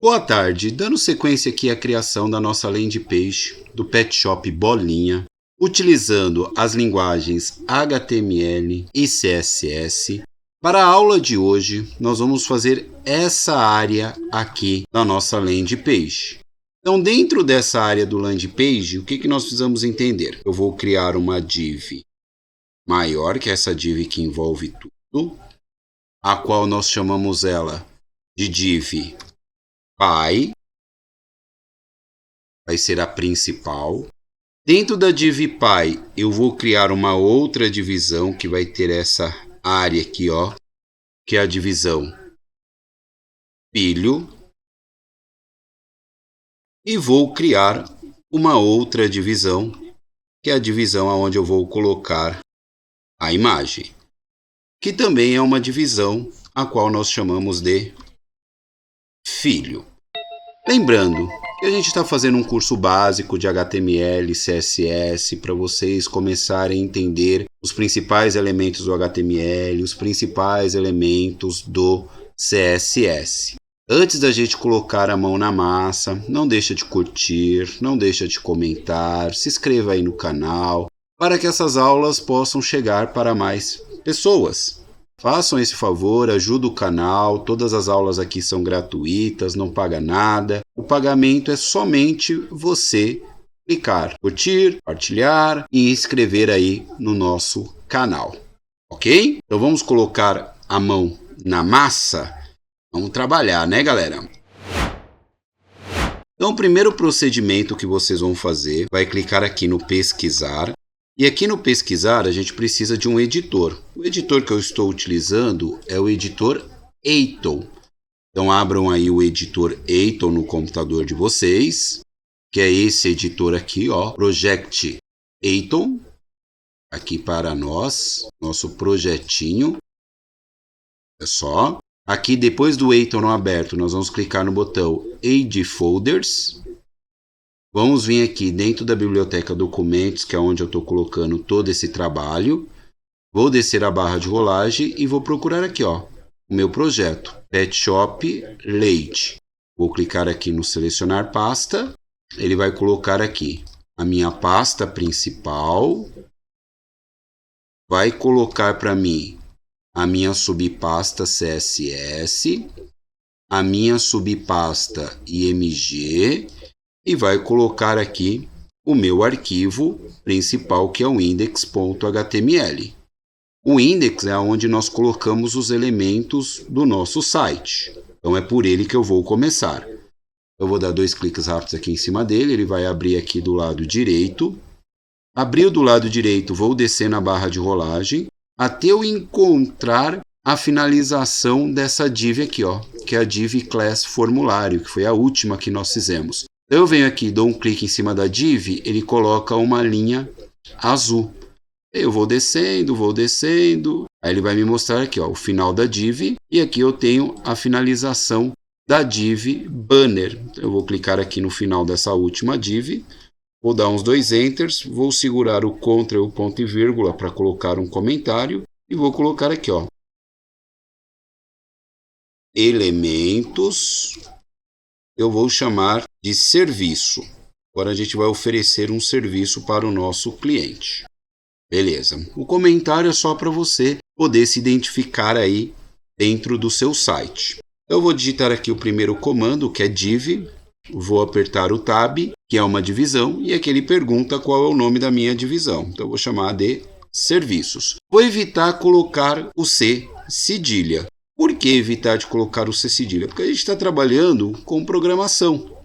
Boa tarde, dando sequência aqui à criação da nossa landing page do Pet Shop Bolinha, utilizando as linguagens HTML e CSS. Para a aula de hoje, nós vamos fazer essa área aqui da nossa landing page. Então, dentro dessa área do landing page, o que nós precisamos entender? Eu vou criar uma div maior, que é essa div que envolve tudo, a qual nós chamamos ela de div Pai, vai ser a principal. Dentro da div Pai, eu vou criar uma outra divisão que vai ter essa área aqui, ó, que é a divisão Filho. E vou criar uma outra divisão, que é a divisão onde eu vou colocar a imagem, que também é uma divisão a qual nós chamamos de Filho. Lembrando que a gente está fazendo um curso básico de HTML e CSS para vocês começarem a entender os principais elementos do HTML, os principais elementos do CSS. Antes da gente colocar a mão na massa, não deixa de curtir, não deixa de comentar, se inscreva aí no canal para que essas aulas possam chegar para mais pessoas. Façam esse favor, ajuda o canal, todas as aulas aqui são gratuitas, não paga nada. O pagamento é somente você clicar, curtir, compartilhar e inscrever aí no nosso canal, ok? Então vamos colocar a mão na massa, vamos trabalhar, né, galera? Então o primeiro procedimento que vocês vão fazer, vai clicar aqui no pesquisar. E aqui no pesquisar, a gente precisa de um editor. O editor que eu estou utilizando é o editor Eiton. Então, abram aí o editor Eiton no computador de vocês, que é esse editor aqui, ó, Project Eiton. Aqui para nós, nosso projetinho. É só. Aqui, depois do Eiton aberto, nós vamos clicar no botão Add Folders. Vamos vir aqui dentro da biblioteca documentos, que é onde eu estou colocando todo esse trabalho. Vou descer a barra de rolagem e vou procurar aqui, ó, o meu projeto, Pet Shop Leite. Vou clicar aqui no selecionar pasta. Ele vai colocar aqui a minha pasta principal. Vai colocar para mim a minha subpasta CSS, a minha subpasta IMG. E vai colocar aqui o meu arquivo principal, que é o index.html. O index é onde nós colocamos os elementos do nosso site. Então é por ele que eu vou começar. Eu vou dar 2 cliques rápidos aqui em cima dele, ele vai abrir aqui do lado direito. Abriu do lado direito, vou descer na barra de rolagem até eu encontrar a finalização dessa div aqui, ó, que é a div class formulário, que foi a última que nós fizemos. Eu venho aqui, dou um clique em cima da div, ele coloca uma linha azul. Eu vou descendo, aí ele vai me mostrar aqui, ó, o final da div, e aqui eu tenho a finalização da div banner. Eu vou clicar aqui no final dessa última div, vou dar uns 2 enters, vou segurar o Ctrl, o ponto e vírgula para colocar um comentário, e vou colocar aqui, ó, elementos. Eu vou chamar de serviço. Agora a gente vai oferecer um serviço para o nosso cliente. Beleza. O comentário é só para você poder se identificar aí dentro do seu site. Eu vou digitar aqui o primeiro comando, que é div. Vou apertar o tab, que é uma divisão, e aqui ele pergunta qual é o nome da minha divisão. Então eu vou chamar de serviços. Vou evitar colocar o C cedilha. Por que evitar de colocar o C cedilha? Porque a gente está trabalhando com programação.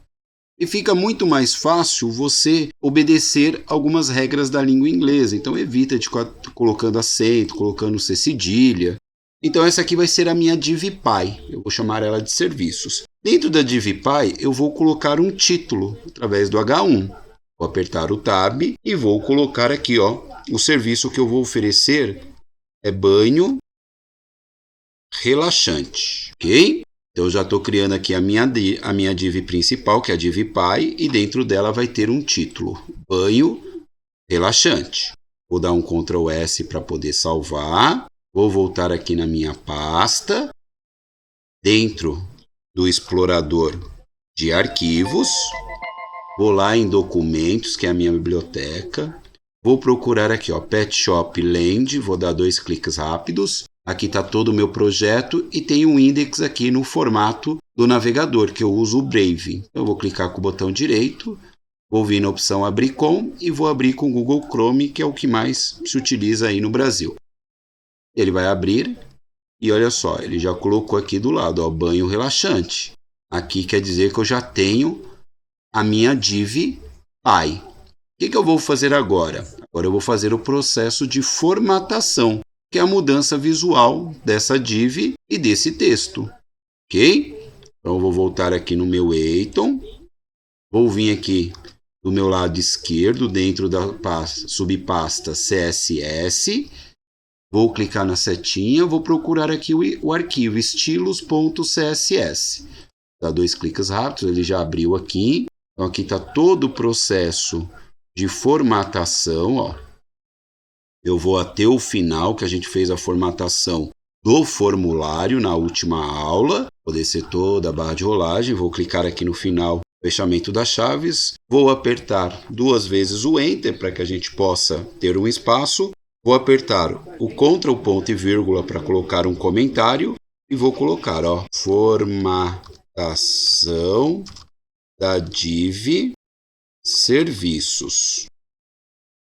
E fica muito mais fácil você obedecer algumas regras da língua inglesa. Então evita de ficar colocando acento, colocando C cedilha. Então essa aqui vai ser a minha div Pai. Eu vou chamar ela de serviços. Dentro da div Pai eu vou colocar um título através do H1. Vou apertar o tab e vou colocar aqui, ó, o serviço que eu vou oferecer é banho relaxante, ok? Então eu já estou criando aqui a minha div principal, que é a div Pai, e dentro dela vai ter um título, banho relaxante. Vou dar um Ctrl S para poder salvar. Vou voltar aqui na minha pasta. Dentro do explorador de arquivos, vou lá em documentos, que é a minha biblioteca, vou procurar aqui, ó, Pet Shop Land, vou dar 2 cliques rápidos. Aqui está todo o meu projeto e tem um index aqui no formato do navegador, que eu uso o Brave. Então, eu vou clicar com o botão direito, vou vir na opção Abrir com e vou abrir com o Google Chrome, que é o que mais se utiliza aí no Brasil. Ele vai abrir e olha só, ele já colocou aqui do lado, ó, banho relaxante. Aqui quer dizer que eu já tenho a minha div Pai. O que eu vou fazer agora? Agora eu vou fazer o processo de formatação, que é a mudança visual dessa div e desse texto. Ok? Então eu vou voltar aqui no meu Eiton, vou vir aqui do meu lado esquerdo, dentro da subpasta CSS, vou clicar na setinha, vou procurar aqui o arquivo estilos.css. Dá 2 cliques rápidos, ele já abriu aqui. Então aqui está todo o processo de formatação, ó. Eu vou até o final, que a gente fez a formatação do formulário na última aula. Vou descer toda a barra de rolagem, vou clicar aqui no final, fechamento das chaves. Vou apertar 2 vezes o Enter para que a gente possa ter um espaço. Vou apertar o Ctrl, ponto e vírgula para colocar um comentário. E vou colocar, ó, formatação da div serviços.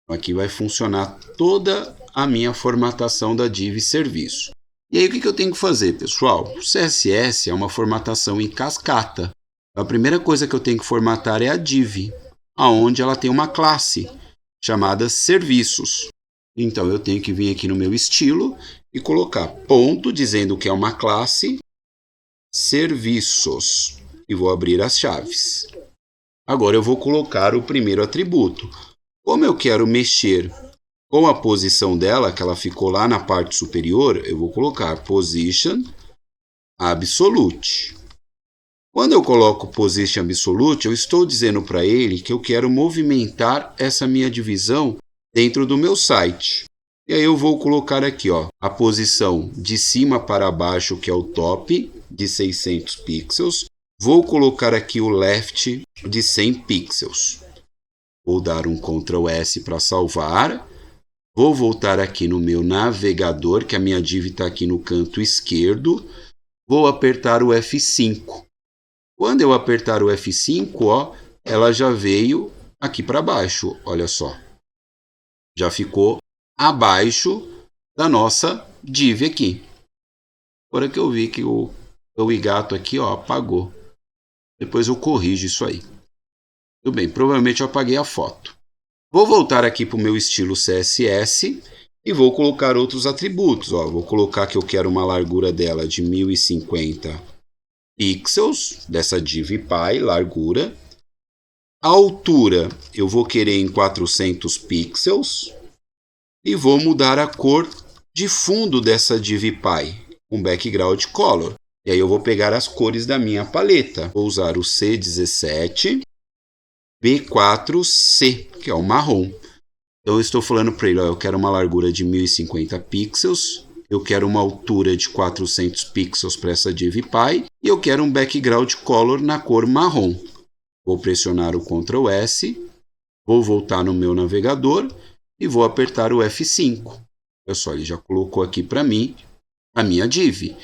Aqui vai funcionar toda a minha formatação da div serviço. E aí o que eu tenho que fazer, pessoal? O CSS é uma formatação em cascata. A primeira coisa que eu tenho que formatar é a div, onde ela tem uma classe chamada serviços. Então eu tenho que vir aqui no meu estilo e colocar ponto dizendo que é uma classe serviços. E vou abrir as chaves. Agora eu vou colocar o primeiro atributo. Como eu quero mexer com a posição dela, que ela ficou lá na parte superior, eu vou colocar position absolute. Quando eu coloco position absolute, eu estou dizendo para ele que eu quero movimentar essa minha divisão dentro do meu site. E aí eu vou colocar aqui, ó, a posição de cima para baixo, que é o top, de 600 pixels. Vou colocar aqui o left de 100 pixels. Vou dar um Ctrl S para salvar. Vou voltar aqui no meu navegador, que a minha div está aqui no canto esquerdo. Vou apertar o F5. Quando eu apertar o F5, ó, ela já veio aqui para baixo. Olha só. Já ficou abaixo da nossa div aqui. Agora que eu vi que o gato aqui, ó, apagou. Depois eu corrijo isso aí. Tudo bem, provavelmente eu apaguei a foto. Vou voltar aqui para o meu estilo CSS e vou colocar outros atributos. Ó, vou colocar que eu quero uma largura dela de 1050 pixels, dessa div Pai, largura. A altura eu vou querer em 400 pixels. E vou mudar a cor de fundo dessa div Pai, com background color. E aí eu vou pegar as cores da minha paleta. Vou usar o C17. B4C, que é o marrom. Então eu estou falando para ele, ó, eu quero uma largura de 1050 pixels, eu quero uma altura de 400 pixels para essa div Pai e eu quero um background color na cor marrom. Vou pressionar o Ctrl S, vou voltar no meu navegador e vou apertar o F5. Olha só, ele já colocou aqui para mim a minha div.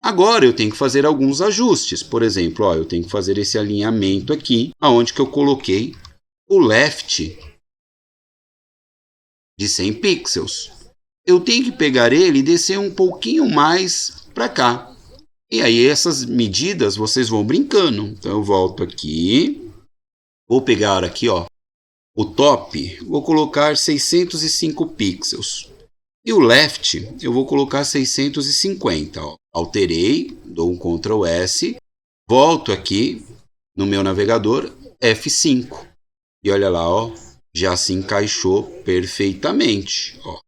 Agora eu tenho que fazer alguns ajustes. Por exemplo, ó, eu tenho que fazer esse alinhamento aqui, onde que eu coloquei o left de 100 pixels. Eu tenho que pegar ele e descer um pouquinho mais para cá. E aí essas medidas vocês vão brincando. Então eu volto aqui, vou pegar aqui, ó, o top, vou colocar 605 pixels. E o left eu vou colocar 650. Ó. Alterei, dou um Ctrl S, volto aqui no meu navegador, F5. E olha lá, ó, já se encaixou perfeitamente. Ó.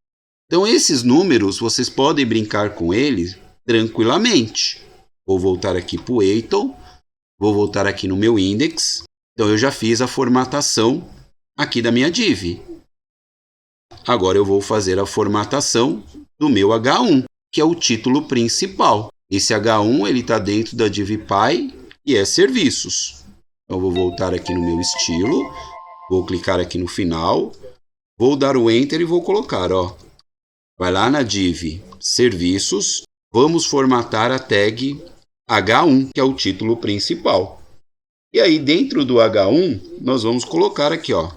Então esses números vocês podem brincar com eles tranquilamente. Vou voltar aqui para o Eiton, vou voltar aqui no meu index. Então eu já fiz a formatação aqui da minha div. Agora eu vou fazer a formatação do meu H1, que é o título principal. Esse H1 está dentro da div Pai e é serviços. Então, eu vou voltar aqui no meu estilo, vou clicar aqui no final, vou dar o Enter e vou colocar, ó. Vai lá na div Serviços, vamos formatar a tag H1, que é o título principal. E aí, dentro do H1, nós vamos colocar aqui, ó,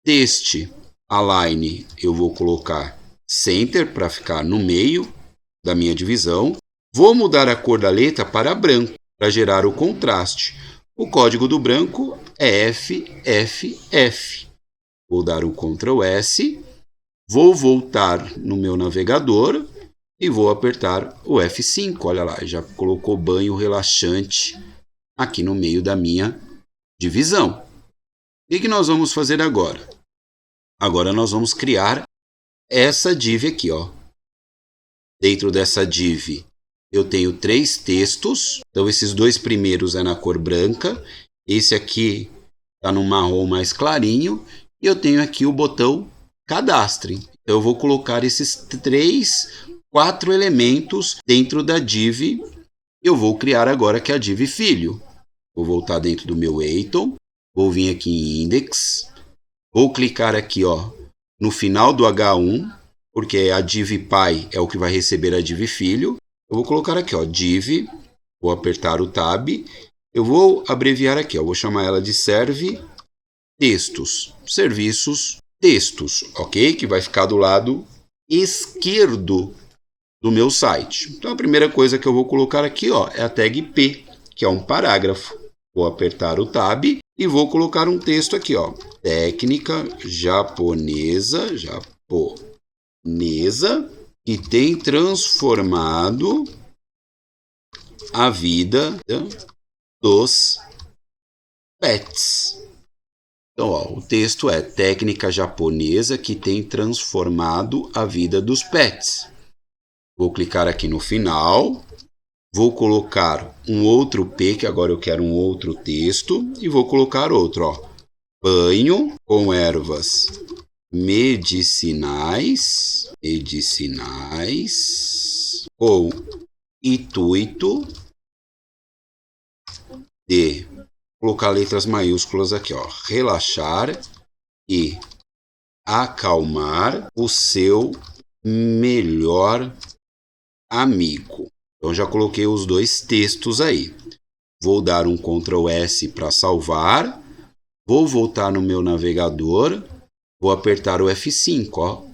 Text Align, eu vou colocar Center para ficar no meio da minha divisão. Vou mudar a cor da letra para branco, para gerar o contraste. O código do branco é FFF. Vou dar o Ctrl S, vou voltar no meu navegador e vou apertar o F5. Olha lá, já colocou banho relaxante aqui no meio da minha divisão. O que nós vamos fazer agora? Agora nós vamos criar essa div aqui, ó. Dentro dessa div eu tenho 3 textos. Então esses 2 primeiros é na cor branca, esse aqui está no marrom mais clarinho e eu tenho aqui o botão Cadastre. Então eu vou colocar esses 4 elementos dentro da div. Eu vou criar agora que é a div filho. Vou voltar dentro do meu Eiton, vou vir aqui em Index, vou clicar aqui, ó, no final do H1, porque a div pai é o que vai receber a div filho. Eu vou colocar aqui, ó, div, vou apertar o tab, eu vou abreviar aqui, ó, vou chamar ela de serve textos, serviços textos, ok? Que vai ficar do lado esquerdo do meu site. Então a primeira coisa que eu vou colocar aqui, ó, é a tag P, que é um parágrafo. Vou apertar o tab e vou colocar um texto aqui, ó, técnica japonesa que tem transformado a vida dos pets. Então, ó, o texto é técnica japonesa que tem transformado a vida dos pets. Vou clicar aqui no final, vou colocar um outro P, que agora eu quero um outro texto, e vou colocar outro, ó, banho com ervas medicinais com intuito de colocar letras maiúsculas aqui, ó, relaxar e acalmar o seu melhor amigo. Então já coloquei os 2 textos aí. Vou dar um Ctrl S para salvar. Vou voltar no meu navegador. Vou apertar o F5, ó.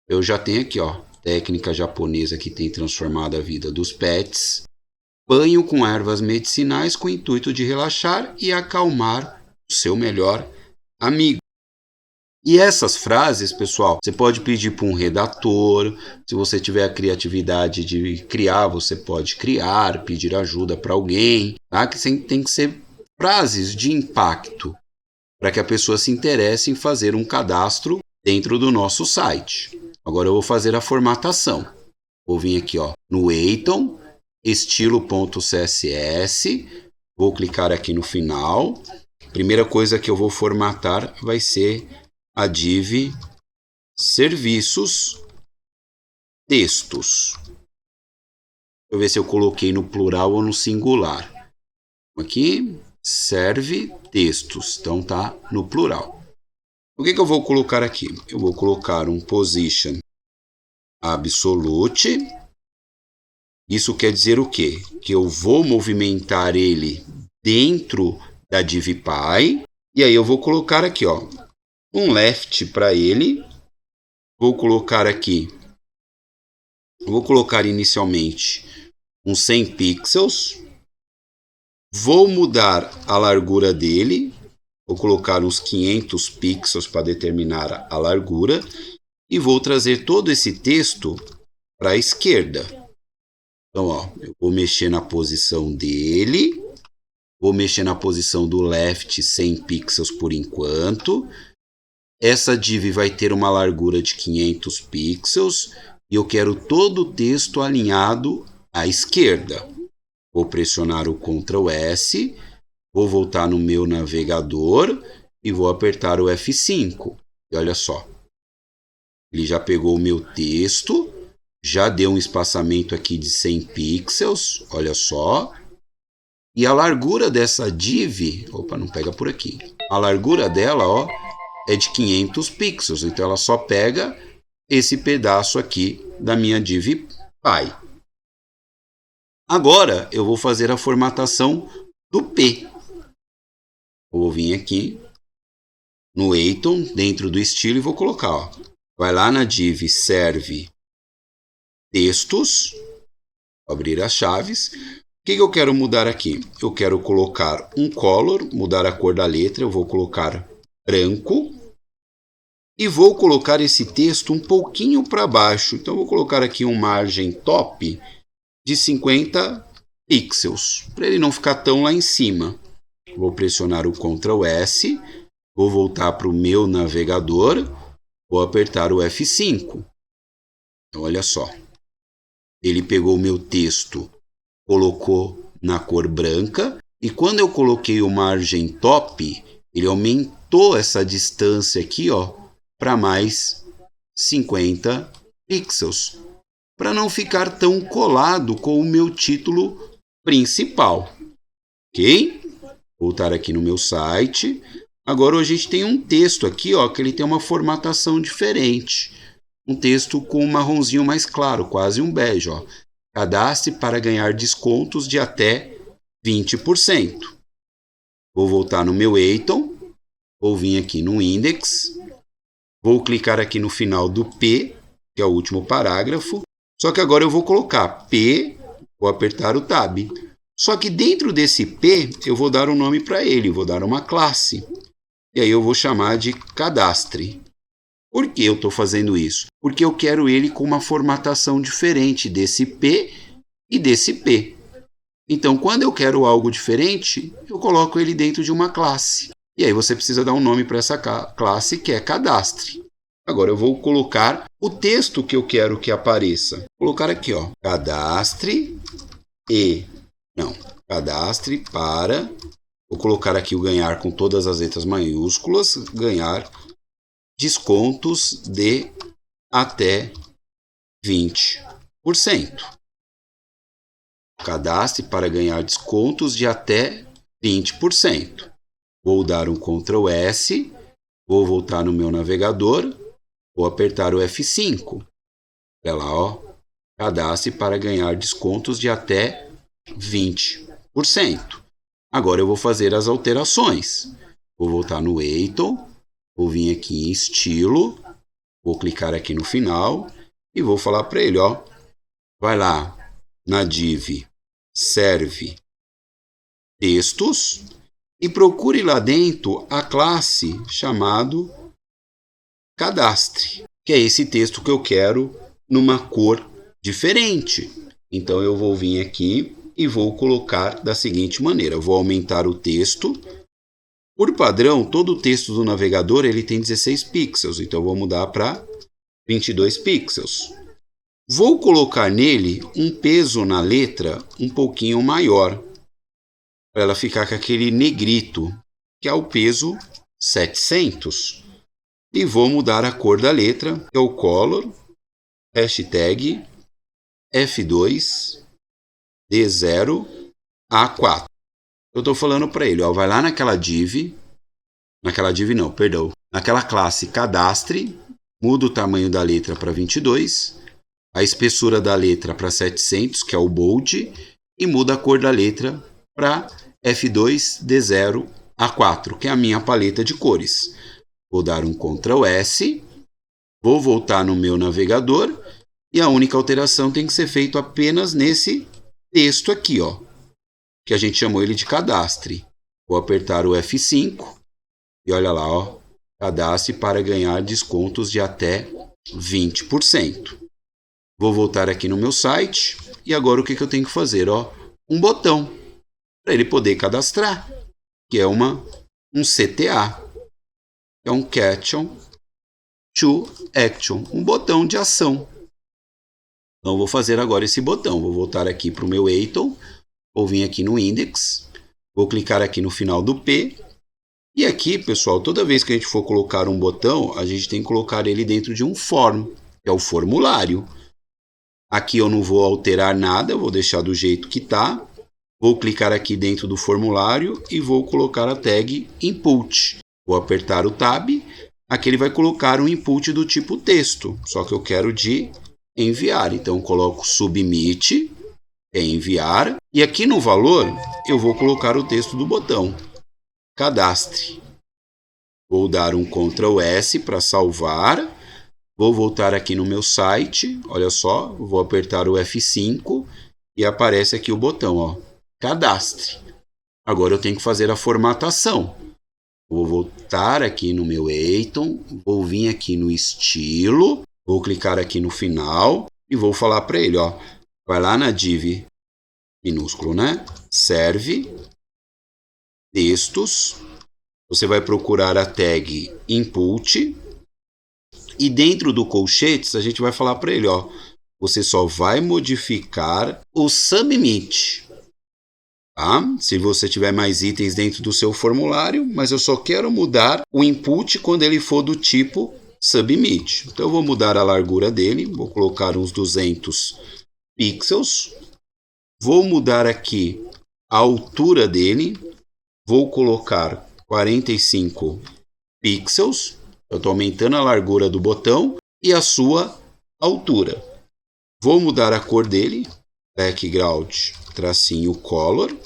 Eu já tenho aqui, ó, técnica japonesa que tem transformado a vida dos pets. Banho com ervas medicinais com o intuito de relaxar e acalmar o seu melhor amigo. E essas frases, pessoal, você pode pedir para um redator. Se você tiver a criatividade de criar, você pode criar, pedir ajuda para alguém, tá? Que tem que ser frases de impacto, para que a pessoa se interesse em fazer um cadastro dentro do nosso site. Agora eu vou fazer a formatação. Vou vir aqui, ó, no Eiton, estilo.css, vou clicar aqui no final. Primeira coisa que eu vou formatar vai ser a div Serviços Textos. Deixa eu ver se eu coloquei no plural ou no singular. Aqui, serve textos, então tá no plural. O que eu vou colocar aqui? Eu vou colocar um position absolute. Isso quer dizer o quê? Que eu vou movimentar ele dentro da div pai. E aí eu vou colocar aqui, ó, um left para ele. Vou colocar aqui, vou colocar inicialmente uns 100 pixels. Vou mudar a largura dele. Vou colocar uns 500 pixels para determinar a largura. E vou trazer todo esse texto para a esquerda. Então, ó, eu vou mexer na posição dele. Vou mexer na posição do left 100 pixels por enquanto. Essa div vai ter uma largura de 500 pixels. E eu quero todo o texto alinhado à esquerda. Vou pressionar o Ctrl S. Vou voltar no meu navegador e vou apertar o F5. E olha só. Ele já pegou o meu texto. Já deu um espaçamento aqui de 100 pixels. Olha só. E a largura dessa div, opa, não pega por aqui. A largura dela, ó, é de 500 pixels, então ela só pega esse pedaço aqui da minha div Py. Agora eu vou fazer a formatação do P. Eu vou vir aqui no Eiton, dentro do estilo, e vou colocar, ó, vai lá na div serve textos, abrir as chaves. O que eu quero mudar aqui? Eu quero colocar um color, mudar a cor da letra, eu vou colocar branco e vou colocar esse texto um pouquinho para baixo. Então, eu vou colocar aqui uma margem top de 50 pixels, para ele não ficar tão lá em cima. Vou pressionar o Ctrl S, vou voltar para o meu navegador, vou apertar o F5. Então, olha só. Ele pegou o meu texto, colocou na cor branca, e quando eu coloquei o margem top, ele aumentou essa distância aqui, ó, para mais 50 pixels, para não ficar tão colado com o meu título principal. Ok? Voltar aqui no meu site. Agora a gente tem um texto aqui, ó, que ele tem uma formatação diferente. Um texto com um marronzinho mais claro, quase um bege, ó. Cadastre para ganhar descontos de até 20%. Vou voltar no meu Eiton, vou vir aqui no Index, vou clicar aqui no final do P, que é o último parágrafo, só que agora eu vou colocar P, vou apertar o Tab. Só que dentro desse P, eu vou dar um nome para ele, vou dar uma classe. E aí eu vou chamar de cadastre. Por que eu estou fazendo isso? Porque eu quero ele com uma formatação diferente desse P e desse P. Então, quando eu quero algo diferente, eu coloco ele dentro de uma classe. E aí você precisa dar um nome para essa classe, que é cadastre. Agora eu vou colocar o texto que eu quero que apareça. Vou colocar aqui, ó, cadastre para... Vou colocar aqui o ganhar com todas as letras maiúsculas, ganhar descontos de até 20%. Cadastre para ganhar descontos de até 20%. Vou dar um Ctrl S, vou voltar no meu navegador, vou apertar o F5. Olha lá, ó. Cadastre para ganhar descontos de até 20%. Agora eu vou fazer as alterações. Vou voltar no Eiton, vou vir aqui em estilo, vou clicar aqui no final e vou falar para ele, ó, vai lá na div serve textos e procure lá dentro a classe chamado cadastre, que é esse texto que eu quero numa cor diferente. Então eu vou vir aqui e vou colocar da seguinte maneira, eu vou aumentar o texto. Por padrão, todo o texto do navegador ele tem 16 pixels, então eu vou mudar para 22 pixels. Vou colocar nele um peso na letra um pouquinho maior, para ela ficar com aquele negrito, que é o peso 700. E vou mudar a cor da letra, que é o color, hashtag F2 D0 A4. Eu estou falando para ele, ó, vai lá naquela classe cadastre, muda o tamanho da letra para 22, a espessura da letra para 700, que é o bold, e muda a cor da letra para F2 D0 A4, que é a minha paleta de cores. Vou dar um Ctrl S, vou voltar no meu navegador, e a única alteração tem que ser feita apenas nesse texto aqui, ó, que a gente chamou ele de cadastre. Vou apertar o F5 e olha lá, ó, cadastre para ganhar descontos de até 20%. Vou voltar aqui no meu site e agora o que eu tenho que fazer? Ó, um botão para ele poder cadastrar, que é um CTA, é um Caption to Action, um botão de ação. Então, eu vou fazer agora esse botão. Vou voltar aqui para o meu Eiton, vou vir aqui no Index, vou clicar aqui no final do P. E aqui, pessoal, toda vez que a gente for colocar um botão, a gente tem que colocar ele dentro de um form, que é o formulário. Aqui eu não vou alterar nada, eu vou deixar do jeito que está. Vou clicar aqui dentro do formulário e vou colocar a tag input. Vou apertar o tab. Aqui ele vai colocar um input do tipo texto, só que eu quero de enviar. Então, eu coloco submit, é enviar. E aqui no valor, eu vou colocar o texto do botão. Cadastre. Vou dar um Ctrl S para salvar. Vou voltar aqui no meu site. Olha só, vou apertar o F5 e aparece aqui o botão, ó, cadastre. Agora eu tenho que fazer a formatação. Vou voltar aqui no meu Eiton, vou vir aqui no estilo, vou clicar aqui no final e vou falar para ele, ó, vai lá na div minúsculo, né? Serve, textos, você vai procurar a tag input e dentro do colchetes a gente vai falar para ele, ó, você só vai modificar o submit. Tá? Se você tiver mais itens dentro do seu formulário, mas eu só quero mudar o input quando ele for do tipo submit. Então eu vou mudar a largura dele, vou colocar uns 200 pixels. Vou mudar aqui a altura dele, vou colocar 45 pixels. Eu estou aumentando a largura do botão e a sua altura. Vou mudar a cor dele, background, tracinho color.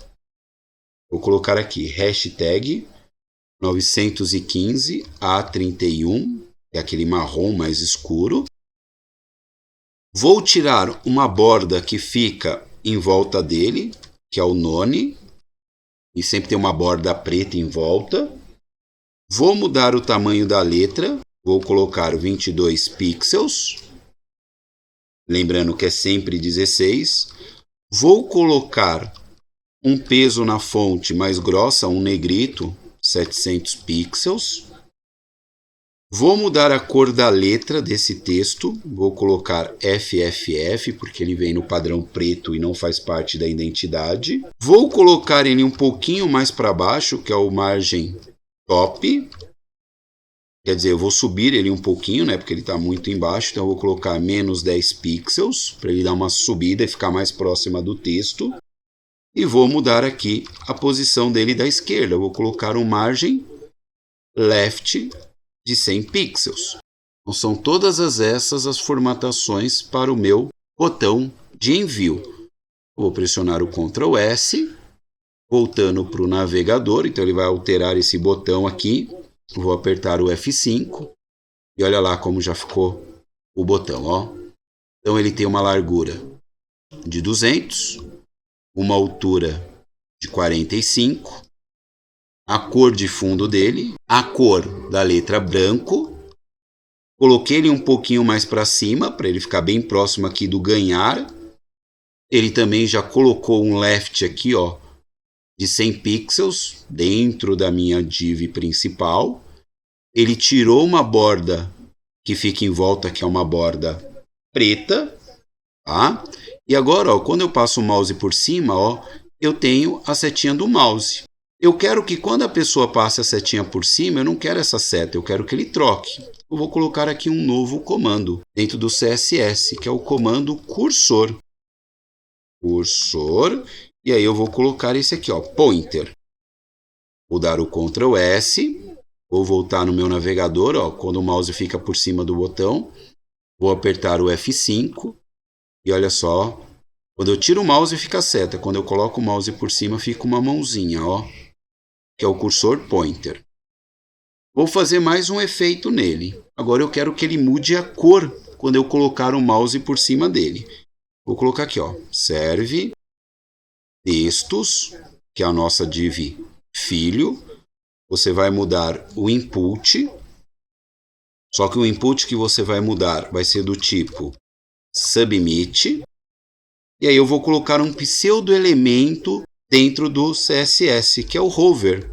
Vou colocar aqui hashtag 915 A31, que é aquele marrom mais escuro. Vou tirar uma borda que fica em volta dele, que é o none, e sempre tem uma borda preta em volta. Vou mudar o tamanho da letra, vou colocar 22 pixels, lembrando que é sempre 16. Vou colocar um peso na fonte mais grossa, um negrito, 700 pixels. Vou mudar a cor da letra desse texto, vou colocar FFF, porque ele vem no padrão preto e não faz parte da identidade. Vou colocar ele um pouquinho mais para baixo, que é o margem top. Quer dizer, eu vou subir ele um pouquinho, né, porque ele está muito embaixo, então eu vou colocar menos 10 pixels, para ele dar uma subida e ficar mais próxima do texto. E vou mudar aqui a posição dele da esquerda. Eu vou colocar um margem left de 100 pixels. Então, são todas essas as formatações para o meu botão de envio. Vou pressionar o Ctrl S, voltando para o navegador. Então, ele vai alterar esse botão aqui. Vou apertar o F5 e olha lá como já ficou o botão, ó. Então, ele tem uma largura de 200, uma altura de 45, a cor de fundo dele, a cor da letra branco. Coloquei ele um pouquinho mais para cima, para ele ficar bem próximo aqui do ganhar. Ele também já colocou um left aqui, ó, de 100 pixels dentro da minha div principal. Ele tirou uma borda que fica em volta, que é uma borda preta, tá? E agora, ó, quando eu passo o mouse por cima, ó, eu tenho a setinha do mouse. Eu quero que quando a pessoa passe a setinha por cima, eu não quero essa seta, eu quero que ele troque. Eu vou colocar aqui um novo comando dentro do CSS, que é o comando cursor. Cursor, e aí eu vou colocar esse aqui, ó, pointer. Vou dar o Ctrl S, vou voltar no meu navegador, ó, quando o mouse fica por cima do botão, vou apertar o F5. E olha só, quando eu tiro o mouse fica a seta, quando eu coloco o mouse por cima fica uma mãozinha, ó, que é o cursor pointer. Vou fazer mais um efeito nele. Agora eu quero que ele mude a cor quando eu colocar o mouse por cima dele. Vou colocar aqui, ó, serve, textos, que é a nossa div filho. Você vai mudar o input, só que o input que você vai mudar vai ser do tipo submit, e aí eu vou colocar um pseudo-elemento dentro do CSS, que é o hover.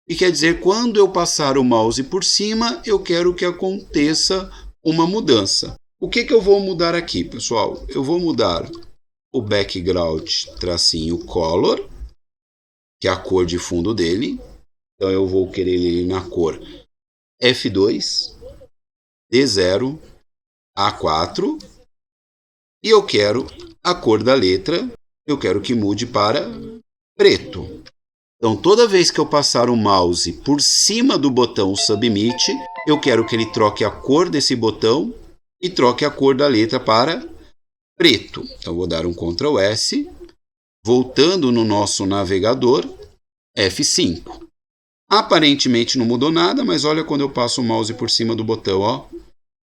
E quer dizer, quando eu passar o mouse por cima, eu quero que aconteça uma mudança. O que eu vou mudar aqui, pessoal? Eu vou mudar o background tracinho color, que é a cor de fundo dele. Então eu vou querer ele na cor F2, D0, A4. E eu quero a cor da letra eu quero que mude para preto. Então, toda vez que eu passar o mouse por cima do botão Submit, eu quero que ele troque a cor desse botão e troque a cor da letra para preto. Então, vou dar um Ctrl S, voltando no nosso navegador, F5. Aparentemente não mudou nada, mas olha quando eu passo o mouse por cima do botão, ó,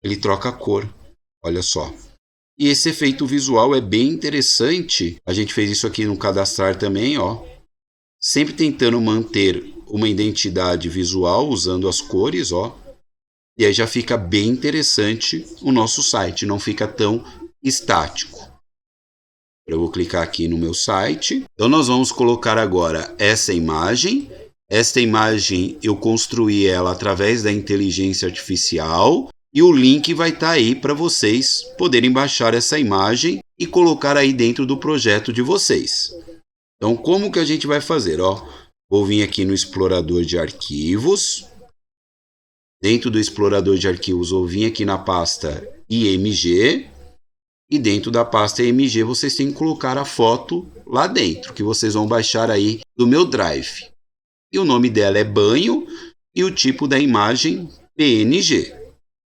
ele troca a cor. Olha só. E esse efeito visual é bem interessante. A gente fez isso aqui no cadastrar também, ó. Sempre tentando manter uma identidade visual usando as cores, ó. E aí já fica bem interessante o nosso site, não fica tão estático. Eu vou clicar aqui no meu site. Então nós vamos colocar agora essa imagem. Esta imagem eu construí ela através da inteligência artificial e o link vai estar aí para vocês poderem baixar essa imagem e colocar aí dentro do projeto de vocês. Então, como que a gente vai fazer? Ó, vou vir aqui no explorador de arquivos. Dentro do explorador de arquivos, vou vir aqui na pasta IMG. E dentro da pasta IMG, vocês têm que colocar a foto lá dentro, que vocês vão baixar aí do meu Drive. E o nome dela é banho e o tipo da imagem PNG.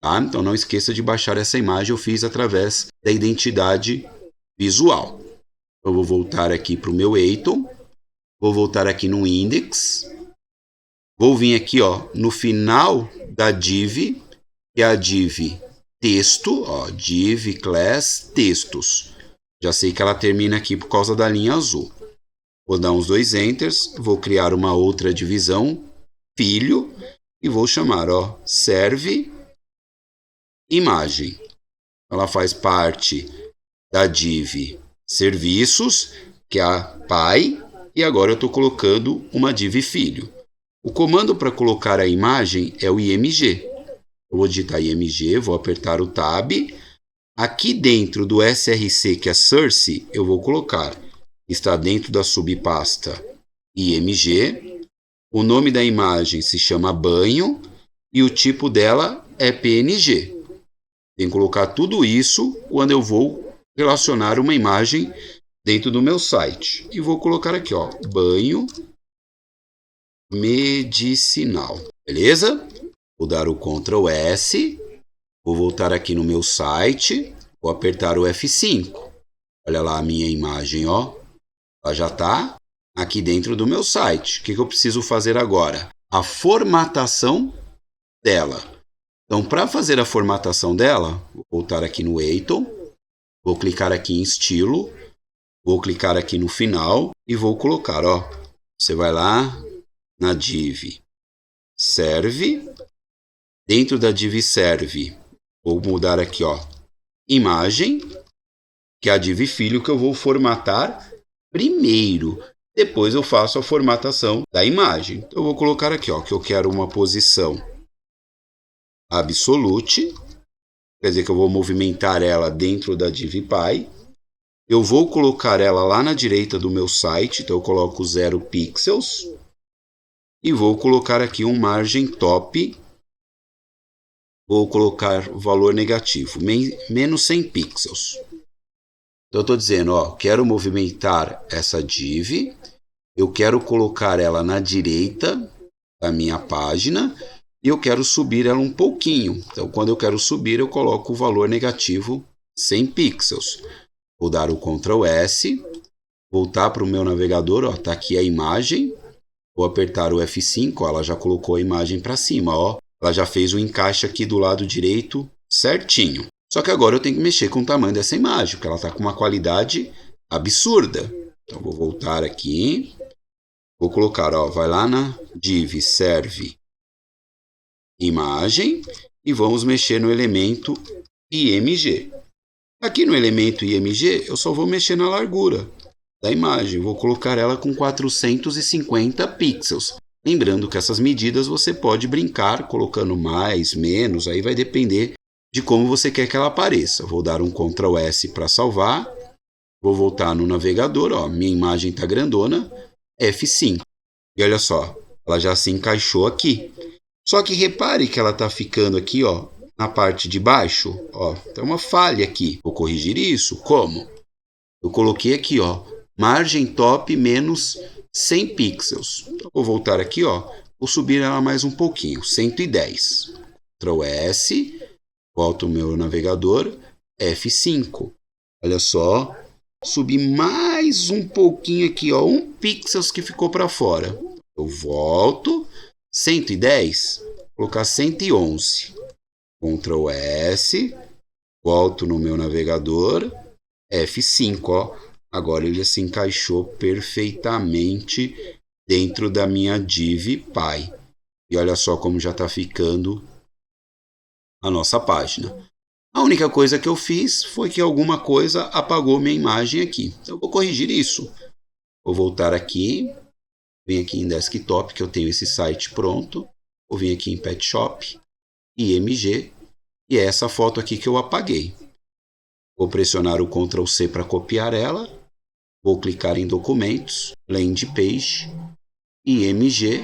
Tá? Então, não esqueça de baixar essa imagem, eu fiz através da identidade visual. Eu vou voltar aqui para o meu Eiton, vou voltar aqui no Index, vou vir aqui ó, no final da div, que é a div texto, ó, div class textos. Já sei que ela termina aqui por causa da linha azul. Vou dar uns 2 enters, vou criar uma outra divisão, filho, e vou chamar ó, serve imagem. Ela faz parte da div serviços, que é a pai, e agora eu estou colocando uma div filho. O comando para colocar a imagem é o img. Eu vou digitar img, vou apertar o tab. Aqui dentro do src, que é source, eu vou colocar, está dentro da subpasta img. O nome da imagem se chama banho e o tipo dela é png. Tem que colocar tudo isso quando eu vou relacionar uma imagem dentro do meu site. E vou colocar aqui, ó, banho medicinal. Beleza? Vou dar o Ctrl S. Vou voltar aqui no meu site. Vou apertar o F5. Olha lá a minha imagem, ó. Ela já está aqui dentro do meu site. O que eu preciso fazer agora? A formatação dela. Então, para fazer a formatação dela, vou voltar aqui no Eiton. Vou clicar aqui em estilo, vou clicar aqui no final e vou colocar, ó, você vai lá na div serve, dentro da div serve, vou mudar aqui, ó, imagem, que é a div filho que eu vou formatar primeiro, depois eu faço a formatação da imagem. Então, eu vou colocar aqui, ó, que eu quero uma posição absolute. Quer dizer que eu vou movimentar ela dentro da DivPy. Eu vou colocar ela lá na direita do meu site, então eu coloco 0 pixels. E vou colocar aqui um margem top. Vou colocar valor negativo, menos 100 pixels. Então eu estou dizendo, ó, quero movimentar essa div. Eu quero colocar ela na direita da minha página. E eu quero subir ela um pouquinho. Então, quando eu quero subir, eu coloco o valor negativo 100 pixels. Vou dar o Ctrl S, voltar para o meu navegador, está aqui a imagem. Vou apertar o F5, ó, ela já colocou a imagem para cima. Ó. Ela já fez o encaixe aqui do lado direito certinho. Só que agora eu tenho que mexer com o tamanho dessa imagem, porque ela está com uma qualidade absurda. Então, vou voltar aqui. Vou colocar, ó, vai lá na div serve imagem e vamos mexer no elemento img. Aqui no elemento img eu só vou mexer na largura da imagem, vou colocar ela com 450 pixels. Lembrando que essas medidas você pode brincar colocando mais, menos, aí vai depender de como você quer que ela apareça. Vou dar um Ctrl S para salvar, vou voltar no navegador, ó, minha imagem está grandona, F5. E olha só, ela já se encaixou aqui. Só que repare que ela está ficando aqui, ó, na parte de baixo, ó, tem uma falha aqui. Vou corrigir isso. Como? Eu coloquei aqui, ó, margem top menos 100 pixels. Então, vou voltar aqui, vou subir ela mais um pouquinho, 110. Ctrl S, volto o meu navegador, F5. Olha só, subi mais um pouquinho aqui, 1 pixels que ficou para fora. Eu volto, 110, vou colocar 111. Ctrl S, volto no meu navegador, F5, Agora ele se encaixou perfeitamente dentro da minha div Pi. E olha só como já está ficando a nossa página. A única coisa que eu fiz foi que alguma coisa apagou minha imagem aqui. Eu vou corrigir isso. Vou voltar aqui. Vem aqui em desktop, que eu tenho esse site pronto. Vou vir aqui em Pet Shop, IMG. E é essa foto aqui que eu apaguei. Vou pressionar o Ctrl C para copiar ela. Vou clicar em Documentos, Land Page, IMG,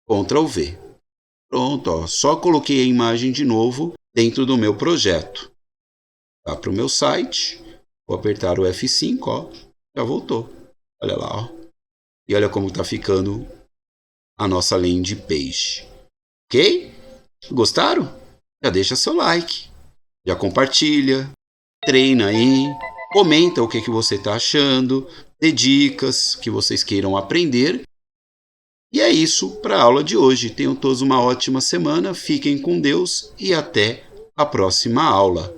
Ctrl V. Pronto, só coloquei a imagem de novo dentro do meu projeto. Vá para o meu site, vou apertar o F5, já voltou. Olha lá, E olha como está ficando a nossa Land Page. Ok? Gostaram? Já deixa seu like, já compartilha, treina aí. Comenta o que você está achando, dê dicas que vocês queiram aprender. E é isso para a aula de hoje. Tenham todos uma ótima semana, fiquem com Deus e até a próxima aula.